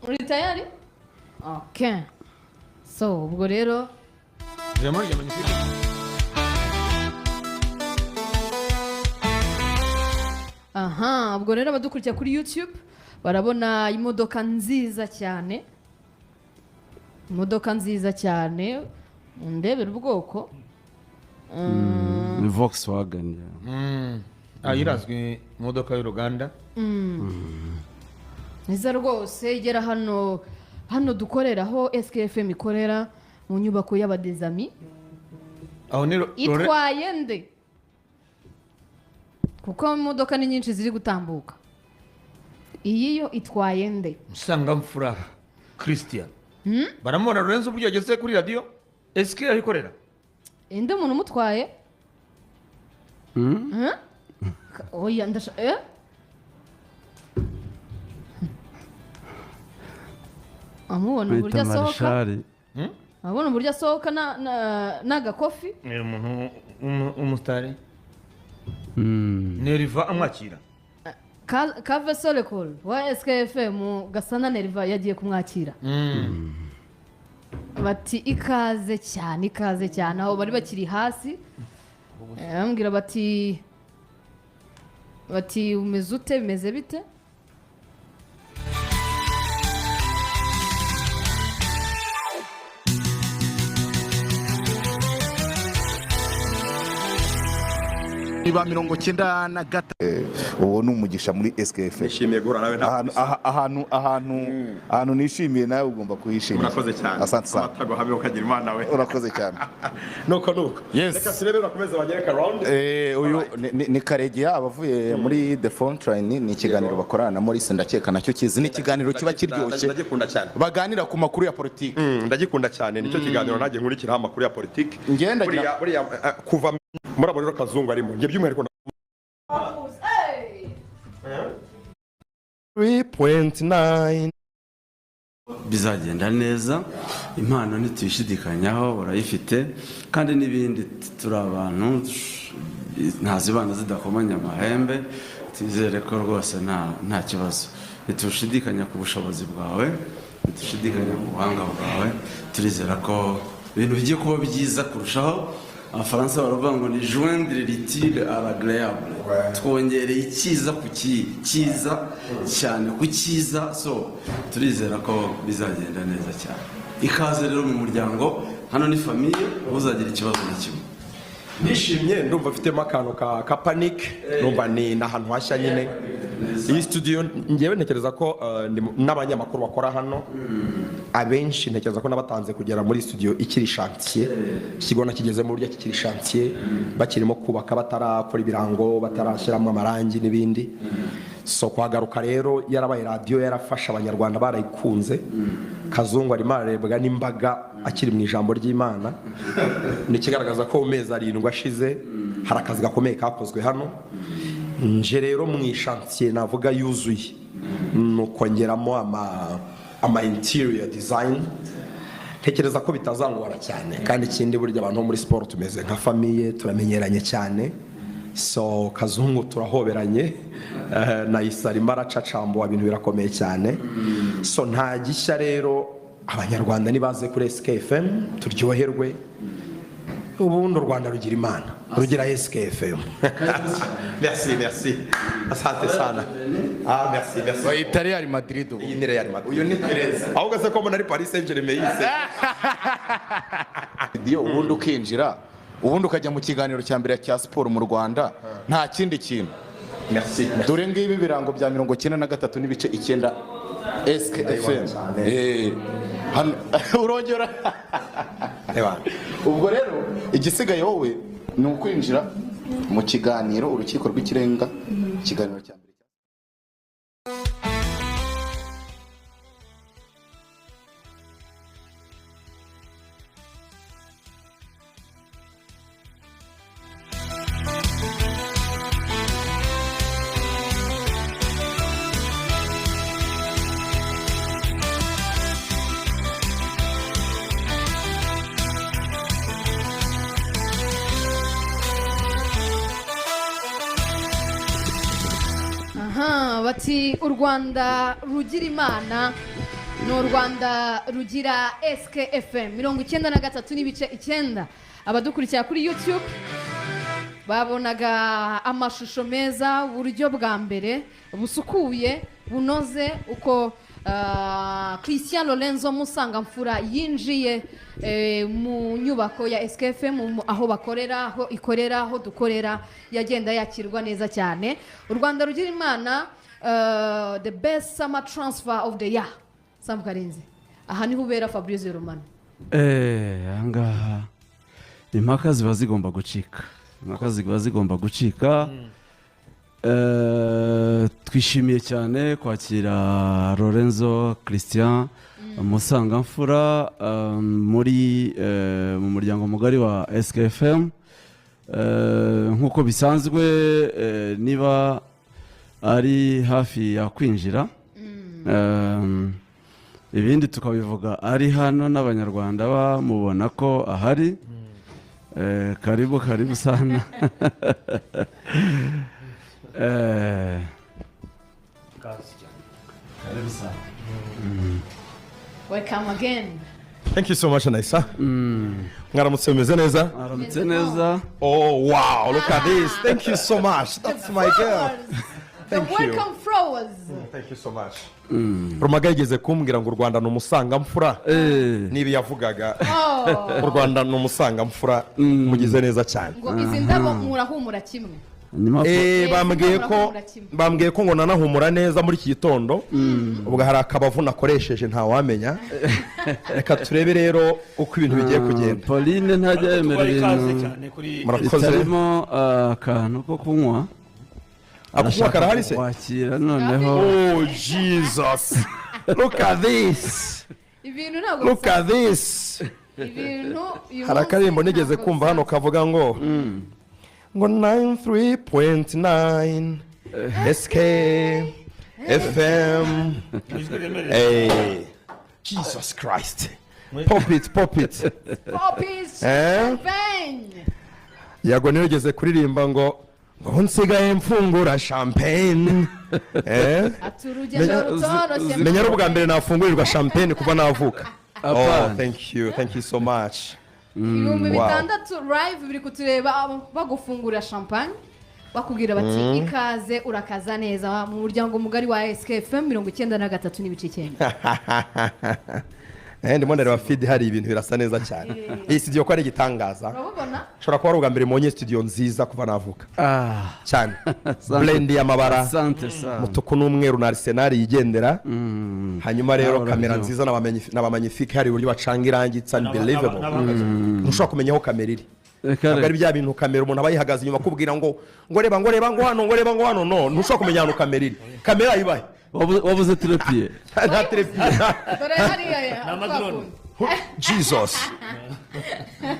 uri tayari? Okay. So ubwo rero aha, ubwo rero abadukurikira kuri YouTube barabona imodoka nziza cyane, imodoka nziza cyane, ndebera ubwoko ni Volkswagen. Irazwi imodoka y'uruganda. niza rwose igera hano dukorera aho SKFM ikorera mu nyubako y'abadezami. Aho ni itwaye nde kuko imodoka ni nyinshi ziri gutambuka, iyi yo itwaye nde? Musangamfura Christian. Baramubona Lorenzo uburyo yageze kuri radio SK ahikorera. Inde umuntu umutwaye? Oya ndasha amubona uburyo asohoka, abona uburyo asohoka n'agakofi. Ni umuntu umustari. Neriva amwakira. Kave Solekol wa SKFM Gasana Neriva yagiye kumwakira. Bati ikaze cyane aho bari bakiri hasi. Bambwira bati umeze ute, bimeze bite? Iba 93 uwo ni umugisha muri SKF. Nishimiye guhura nawe ahantu nishimiye nawe ugomba kuhishimira. Urakoze cyane. Asante sana. Amatago hamwe ukagira Imana we. Urakoze cyane. Nuko. Yes. Reka turebe urakomeza banyereka round. Uyu ni Karegeya abavuye muri The Phone Train, ni ikiganiro bakorana na Maurice ndakeka nacyo kizi, ni ikiganiro kiba kiryoshye. Ndagikunda cyane. Baganira ku makuru ya politiki. Ndagikunda cyane, nicyo kiganiro nagiye nkurikira amakuru ya politiki. Ngenda buriya kuva murabo rero Kazungu arimo. Nge by'umwihariko 3.9 bizagenda neza, impano ntituyishidikanyaho urayifite, kandi n'ibindi turi abantu ntazibana zidakomanya amahembe, tizere ko rwose nta kibazo. Ntitushidikanya ku bushobozi bwawe, ntitushidikanya ku buhanga bwawe, turizera ko ibintu bigiye kuba byiza kurushaho. Abafaransa baravuga ngo ni joindre l'utile à l'agréable, twongereye icyiza ku cyiza cyane ku cyiza, so turizera ko bizagenda neza cyane. Ikaze rero mu muryango, hano ni famille, uzagira ikibazo na kimwe. Nishimye, ndumva mfitemo akantu ka panic, numva ni nahantu hashya nyine. Iyi studio ngewe ntekereza ko n'abanyamakuru bakora hano abenshi ntekereza ko nabatanze kugera muri studio ikiri chantier, kigona kigeze mu buryo kikiri chantier, bakirimo kubaka batarakora ibirango, batarashyiramo amarangi n'ibindi. So kwagaruka rero yarabaye radio, yarafasha abanyarwanda barayikunze. Kazungu arimo arebwa n'imbaga akiri mu ijambo ry'Imana, nikigaragaza ko mezi 7 ashize hari akazi gakomeye kakozwe hano. Nje rero mu ishantier navuga yuzuye, nukongeramo ama interior design. Tekereza ko bitazangora cyane, kandi ikindi burya abantu muri sport tumeze nka famille, turamenyeranye cyane. So Kazungu turahoberanye, na Isarima aracacambo ibintu birakomeye cyane. So nta gishya rero, abanyarwanda nibaze kuri SKFM turyoherwe. Ubundi u Rwanda rugira Imana, rugira SKFM. Merci. Asante sana. Merci. Bayita Real Madrid. Iyi ni Real Madrid. Uyu ni Perez. Ahubwo se ko muri Paris Saint-Germain yise. Ubundi ukinjira, ubundi ukajya mu kiganiro cya mbere cya siporo mu Rwanda, nta kindi kintu. Merci. Dore ngibi birango bya 93 n'ibice 9 SKFM. Hano urongera. Ubwo rero igisigaye wowe ni ukwinjira mu kiganiro urukiko rw'ikirenga, ikiganiro cya mbere. bati u Rwanda rugira Imana, ni u Rwanda rugira SKFM 93.9. Abadukurikira kuri YouTube babonaga amashusho meza, uburyo bwa mbere busukuye bunoze uko Christian Lorenzo Musangamfura yinjiye mu nyubako ya SKFM, aho bakorera, aho ikorera, aho dukorera, yagenda yakirwa neza cyane. U Rwanda rugira imana, the best summer transfer of the year. Sam Karinzi, aha niho ubera Fabrice Romano. Ahangaha impaka ziba zigomba gucika, twishimiye cyane kwakira Lorenzo Christian Musangamfura mu muryango mugari wa SKFM. Nk'uko bisanzwe niba ari hafi ya kwinjira, ibindi tukabivuga ari hano n'abanyarwanda bamubona ko ahari. Karibu sana. Welcome again. Thank you so much, Anaisa. Mwaramutse meze neza? Mwaramutse neza. Oh wow, look at this. Thank you so much. That's my girl. The Thank you. welcome flowers. Thank you so much. Rumaga yigeze kumbwira ngo u Rwanda ni umusangamfura. Nibi yavugaga. U Rwanda ni umusangamfura, mugize neza cyane. Ngo izi ndabo murahumura kimwe. Bambwiye ko ngo nanahumura neza muri iki gitondo. Ubwo hari akabavu nakoresheje nta wamenya. Reka turebe rero uko ibintu bigiye kugenda. Pauline ntajya yemera ibintu bitarimo akantu ko kunywa. Akunywa karahari se? Wakira noneho. Oh Jesus. Look at this. Ibintu ntabwo. Look at this. Ibintu hari akarimbo nigeze kumva hano kavuga ngo 93.9 SK FM. Hey, Jesus Christ. Pop it. Poppies. Champagne. Yago nigeze kuririmba ngo nsigaye mfungura champagne. Aturugendo rutoroshye. Menya ubwa mbere nafungurirwa champagne kuva navuka. Oh, thank you so much. Ibihumbi bitandatu live biri kutureba bagufungura champagne, bakubwira bati ikaze urakaza neza mu muryango mugari wa SKFM 93.9. Ndimo ndareba feed, hari ibintu birasa neza cyane. Iyi studio ko ari igitangaza. Urabona? Shobora kuba ari ubwa mbere monye studio nziza kuva navuka. Cyane. Blend y'amabara. Mutuku n'umweru na Arsenal yigendera. Hanyuma rero kamera nziza na magnifique, hari uburyo bacanga irangi, it's unbelievable. Ntushobora kumenya aho kamera iri. Agari bya bintu kamera umuntu abayihagaze inyuma kubwira ngo reba ngo hano no, ntushobora kumenya aho kamera iri. Kamera ibaye. Wabuze telepie. Nta telepie. Dore hariya. Amadrone. Jesus.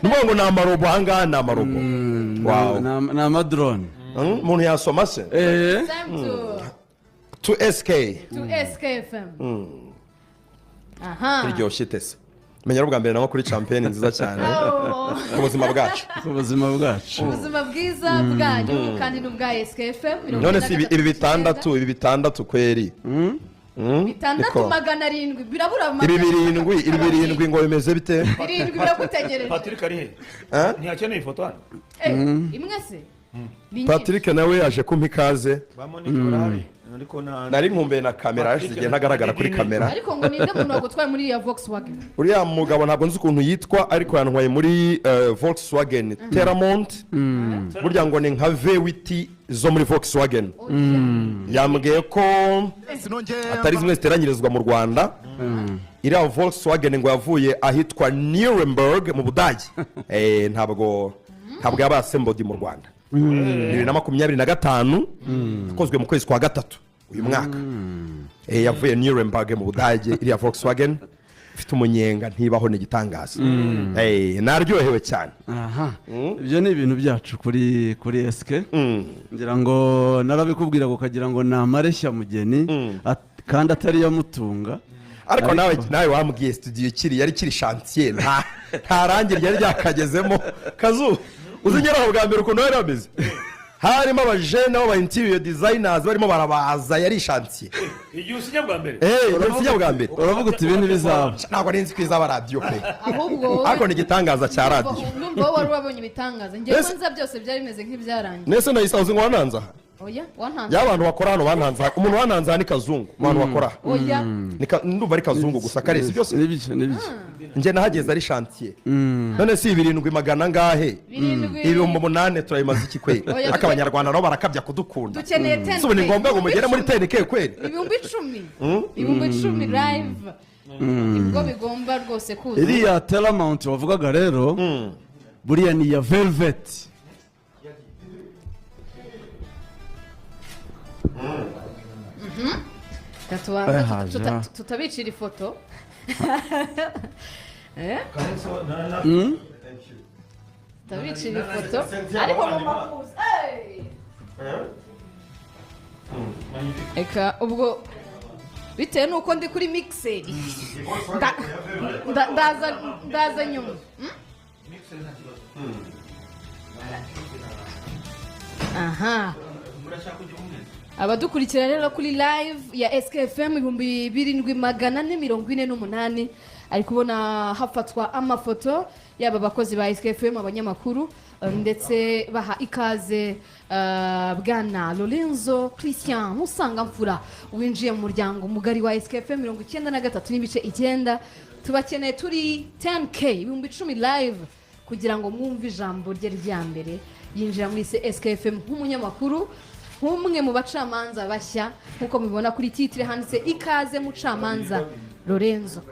Nubango na amarobo hanga na amarobo. Wow. Na amadrone. Umuntu yasoma se? To SK. To SKFM. Aha. Kiryoshye tese. Menya ubwa mbere naho kuri champagne nziza cyane. Ubuzima bwacu. Ubuzima bwiza bwanyu kandi n'ubwa SKFM. None si ibi bitandatu kweri. Bitandatu 700 birabura ibi birindwi ngo bimeze bite? Birindwi biragutegereje. Patrick ari he? Ntiyakeneye ifoto hano? Imwe se? Patrick nawe yaje kumpa ikaze. Bamonike barahari. Nari nkumbuye na kamera yashyize ntagaragara kuri kamera. Ariko ngo ninde muntu wagutwaye muri ya Volkswagen? Uriya mugabo ntabwo nzi ukuntu yitwa, ariko yantwaye muri Volkswagen Terramont. Burya ngo ni nka V8 zo muri Volkswagen. Yambwiye ko atari zimwe ziteranyirizwa mu Rwanda. Iriya Volkswagen ngo yavuye ahitwa Nuremberg mu Budage. Ntabwo yaba assembled mu Rwanda. 2025 ikozwe mu kwezi kwa gatatu uyu mwaka. Yavuye Nuremberg mu Budage, iriya Volkswagen ifite umunyenga ntibaho n'igitangaza. Naryohewe cyane. Ibyo ni ibintu byacu kuri SK. Ngira ngo narabikubwira ukagira ngo namareshya mugeni kandi atari yamutunga. Ariko nawe wambwiye studio yari kiri chantier, nta rangi ryari ryakagezemo. Kazu uzigera bwa mbere ukuntu yari ameze. harimo abajene b'aba interior designers barimo barabaza yari shantiye igihe usinya bwa mbere usinya bwa mbere uravuga uti ibindi bizaba ntabwo nzi ko izaba radiyo pe ahubwo ariko ni igitangaza cya radiyo numva wari wabonye ibitangaza ngewe nza byose byari bimeze nk'ibyarangiye nese nayisanze ngo wananza oya wantanze y'abantu bakora hano bananze umuntu wananze aha ni kazungu mu bantu bakora oya ndumva ari kazungu gusa karezi byose n'ibiki njye nahageze ari shantiye none si 700 ngahe ibihumbi 8 turayimaze iki kweli Oya, ariko abanyarwanda nabo barakabya kudukunda dukeneye 10K si ubu ni ngombwa ngo mugere muri 10K kweli ibihumbi 10 live nibwo bigomba rwose kuza iriya Teramount wavugaga rero buriya ni iya Velvet tutabicira ifoto tutabicira ifoto ariko mu makuza eka ubwo bitewe n'uko ndi kuri mixeri ndaza nyuma aha abadukurikira rero kuri live ya SKFM 2448 ari kubona hafatwa amafoto yaba abakozi ba SKFM abanyamakuru ndetse baha ikaze bwana Lorenzo Christian Musangamfura winjiye mu muryango mugari wa SKFM 93 n'ibice 9 tubakeneye turi 10K ibihumbi 10 live kugira ngo mwumve ijambo rye rya mbere yinjira muri SKFM nk'umunyamakuru nk'umwe mu bacamanza bashya nk'uko mubibona kuri titre handitse ikaze mucamanza Lorenzo.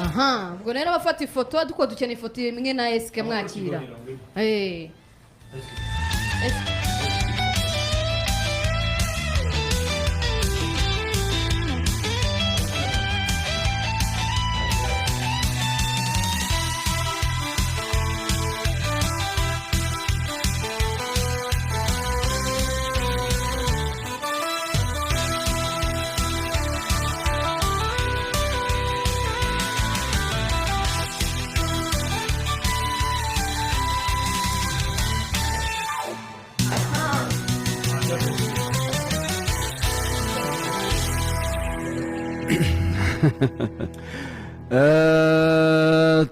Aha, ubwo rero bafata ifoto duko dukeneye ifoto imwe na SK mwakira.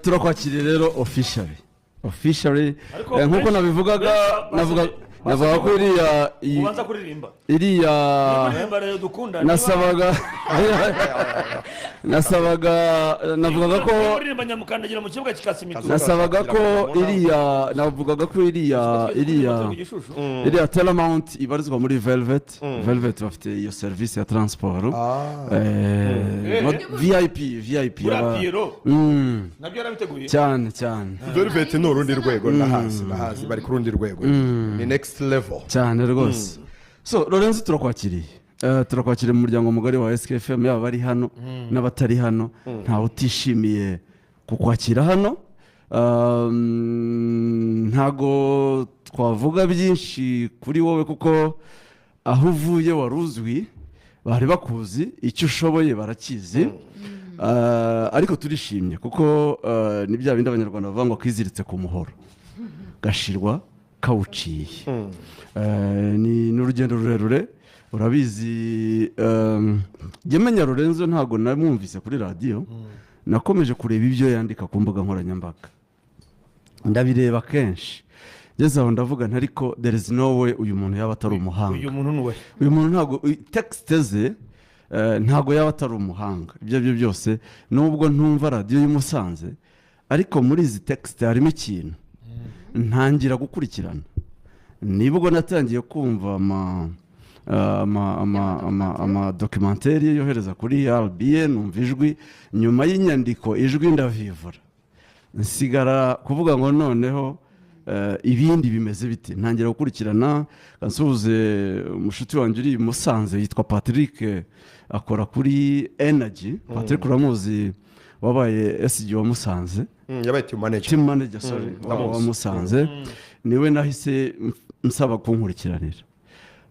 turakwakiriye rero officially nkuko nabivugaga navuga ko ubanza kuririmba navugaga ko kuririmba nyamukandagira mu kibuga kikasi imitu nasabaga ko navugaga ko iriya Teramount ibarizwa muri Velvet bafite iyo service ya transport VIP nabyo yarabiteguye cyane Velvet ni urundi rwego nahazi bari ku rundi rwego ni next level cyane rwose. So Lorenzo turakwakiriye mu muryango mugari wa SKFM yaba bari hano n'abatari hano ntawe utishimiye kukwakira hano. Ntago twavuga byinshi kuri wowe kuko aho uvuye waruzwi bari bakuzi icyo ushoboye barakizi ariko turishimye kuko ni bya bindi abanyarwanda bavuga ngo kwiziritse ku muhoro gashirwa kawuciye. Ni urugendo rurerure urabizi. Gemenya Lorenzo ntago namwumvise kuri radio nakomeje kureba ibyo yandika ku mbuga nkoranyambaga ndabireba kenshi ngeze aho ndavuga ntariko there is no way uyu muntu yaba atari umuhanga. Uyu muntu ntago text ze ntago yaba atari umuhanga. Ibyo byose nubwo ntumva radio y'Umusanze ariko muri izi text harimo ikintu ntangira gukurikirana nibwo natangiye kumva ama documentaire yohereza kuri RBN numva ijwi nyuma y'inyandiko ijwi ndavivura nsigara kuvuga ngo noneho ibindi bimeze biti ntangira gukurikirana kansuze umushuti wanjye uri Musanze yitwa Patrick akora kuri Energy. Patrick uramuzi wabaye SG wa Musanze yabaye team manager sorry wa Musanze niwe nahise nsaba kunkurikiranira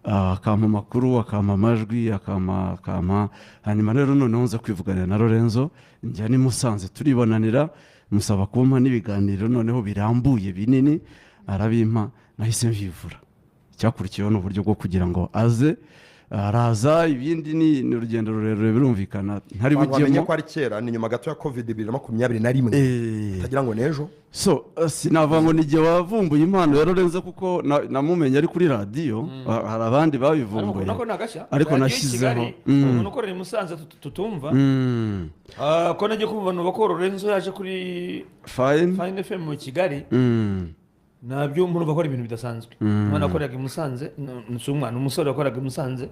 akampa amakuru akampa amajwi akampa hanyuma rero noneho nza kwivuganira na Lorenzo njya ni Musanze turibonanira musaba kumpa n'ibiganiro noneho birambuye binini arabimpa nahise mvivura. Icyakurikiyeho ni uburyo bwo kugira ngo aze araza, ibindi ni urugendo rurerure birumvikana ntari bamenye bujyemo ko ari kera, ni nyuma gato ya covid 2021 tagira ngo nejo. So sinavuga ngo n'igihe wavumbuye impano ya Lorenzo kuko namumenye ari kuri radiyo, hari abandi babivumbuye ariko nashyizeho umuntu ukorera i Musanze tutumva ko nagiye kumva nuba ko Lorenzo yaje kuri Fine FM mu Kigali, nabyo umuntu bakora ibintu bidasanzwe. Umwana akoreraga i Musanze, umusore wakoraga i Musanze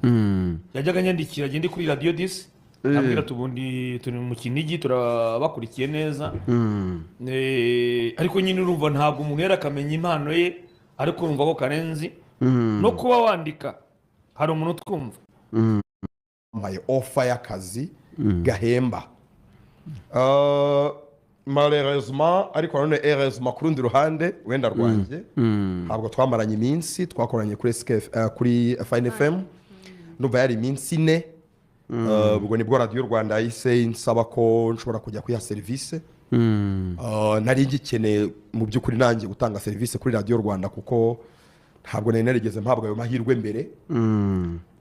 yajyaga nyandikira agende kuri radio 10 abwira tubundi turi mu Kinigi turabakurikiye neza, ariko nyine urumva ntabwo umuntu yari akamenya impano ye, ariko urumva ko Karenzi no kuba wandika hari umuntu twumva mpaye offer y'akazi gahemba. Malheureusement ariko none heureusement ku rundi ruhande wenda rwanjye ntabwo twamaranye iminsi, twakoranye kuri Fine FM numva yari iminsi 4. Ubwo nibwo Radio Rwanda yahise insaba ko nshobora kujya kuyiha serivisi. Nari ngikeneye mu by'ukuri nanjye gutanga serivisi kuri Radio Rwanda kuko ntabwo nari narigeze mpabwa ayo mahirwe mbere.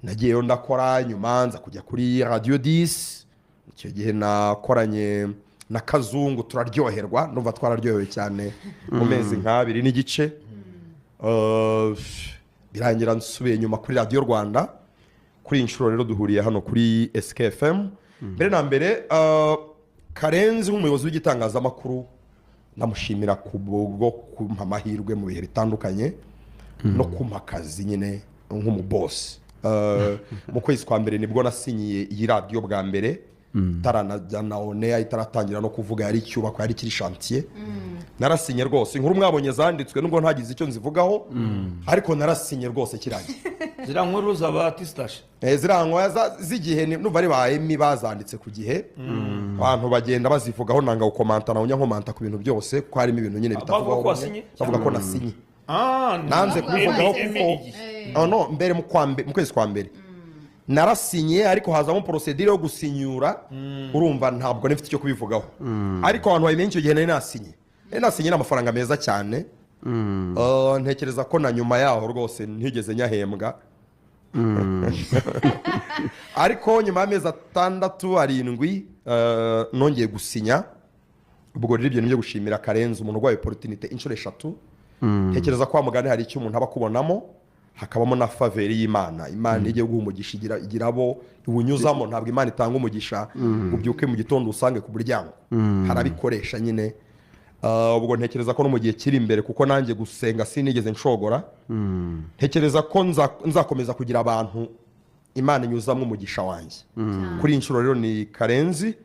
Nagiyeyo ndakora, nyuma nza kujya kuri Radio 10. Icyo gihe nakoranye na Kazungu turaryoherwa, numva twararyohewe cyane mu mezi nk'abiri n'igice. Birangira nsubiye nyuma kuri Radio Rwanda. Kuri inshuro rero duhuriye hano kuri SKFM. Mbere na mbere Karenzi nk'umuyobozi w'igitangazamakuru namushimira kubwo kumpa amahirwe mu bihe bitandukanye no kumpa akazi nyine nk'umuboss. Mu kwezi kwa mbere nibwo nasinyiye iyi radio bwa mbere, taranajyana onea itaratangira no kuvuga yari cyubako yari kiri chantier. Narasinye rwose, inkuru mwabonye zanditswe nubwo ntagize icyo nzivugaho, ariko narasinye rwose kirangiye. zira nkuru zaba Tistache zirankwa z'igihe numva ari ba Emi bazanditse ku gihe. Abantu bagenda bazivugaho nanga gukomanta na unyankomanta ku bintu byose ko harimo ibintu nyine bitavugaho, bavuga ko nasinye. Nanze kuvugaho kuko no mbere mu kwezi kwa mbere narasinye, ariko hazamo procedure yo gusinyura, urumva ntabwo nifite icyo kubivugaho. Ariko abantu bayimenye icyo gihe nasinye n'amafaranga meza cyane. Ntekereza ko na nyuma yaho rwose ntigeze nyahembwa. Ariko nyuma y'amezi 6-7 nongeye gusinya. Ubwo rero ibyo nibyo gushimira Karenzi, umuntu wabaye opportunity inshuro 3. Ntekereza ko amugane hari icyo umuntu abakubonamo, hakabamo na faveur y'Imana. Imana igiye guha umugisha, igirabo ubunyuzamo. Ntabwo Imana itanga umugisha ubyuke mu gitondo usange ku buryango, harabikoresha nyine. Ubwo ntekereza ko no mu gihe kiri imbere, kuko nanjye gusenga sinigeze nshogora, ntekereza ko nzakomeza kugira abantu Imana inyuzamo umugisha wanjye. Kuri inshuro rero ni Karenzi,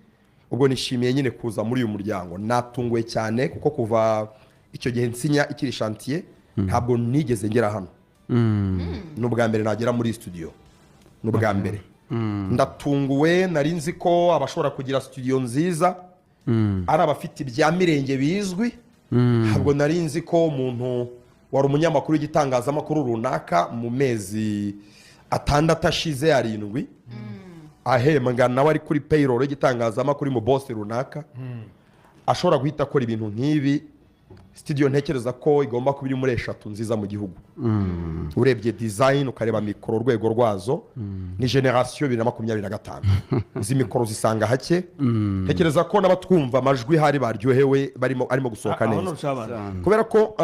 ubwo nishimiye nyine kuza muri uyu muryango. Natunguwe cyane kuko kuva icyo gihe nsinya ikiri chantier ntabwo nigeze ngera hano. N'ubwa mbere nagera muri studio, n'ubwa mbere. Ndatunguwe, nari nzi ko abashobora kugira studio nziza ari abafite ibya mirenge bizwi. Ntabwo nari nzi ko umuntu wari umunyamakuru w'igitangazamakuru runaka mu mezi 6 ashize 7 ahembwa nawe ari kuri payroll y'igitangazamakuru mu boss runaka ashobora guhita akora ibintu nk'ibi. Studio ntekereza ko igomba kuba iri muri 3 nziza mu gihugu. Urebye design ukareba mikoro rwego rwazo, ni generation 2025. Izi mikoro zisanga hake. Ntekereza ko n'abatwumva amajwi hari baryohewe arimo gusohoka neza. Kubera ko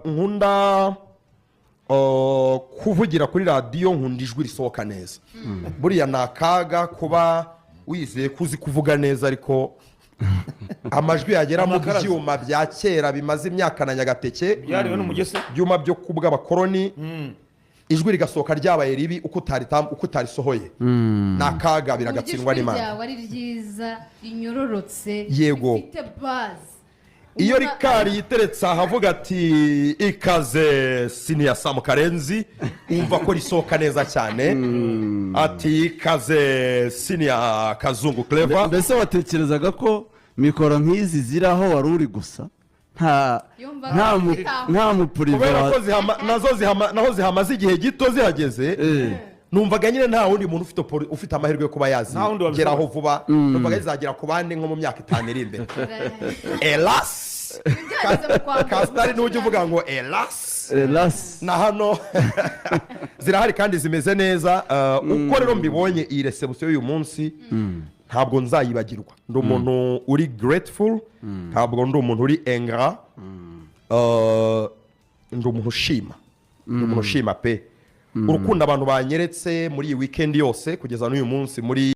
nkunda kuvugira kuri radio, nkunda ijwi risohoka neza. Buriya nakaga kuba wizeye kuzi kuvuga neza, ariko amajwi yagera mu byuma bya kera bimaze imyaka na nyagateke, byariwe n'umugese, byuma byo kubwa abakoroni, ijwi rigasohoka ryabaye ribi uko utarisohoye. Nakaga biragatsindwa n'Imana. Ijwi wari ryiza, inyororotse, ifite base. Iyo Rikari yiteretse ahavuga ati ikaze Senior Sam Karenzi, umva ko risohoka neza cyane. Ati ikaze Senior Kazungu Clever. Mbese watekerezaga ko mikoro nk'izi ziraho wari uri gusa nta mupurivera, naho zihamaze igihe gito zihageze. Numvaga nyine nta wundi muntu ufite amahirwe yo kuba yazigeraho vuba. Numvaga zizagera ku bandi nko mu myaka 5 iri imbere. Elas Kasitari n'ujya uvuga ngo elas na hano zirahari kandi zimeze neza. Uko rero mbibonye iyi reception y'uyu munsi ntabwo nzayibagirwa. Ndi umuntu uri grateful, ntabwo ndi umuntu uri ingrat, ndi umuntu ushima pe urukundo abantu banyeretse muri iyi weekend yose kugeza n'uyu munsi muri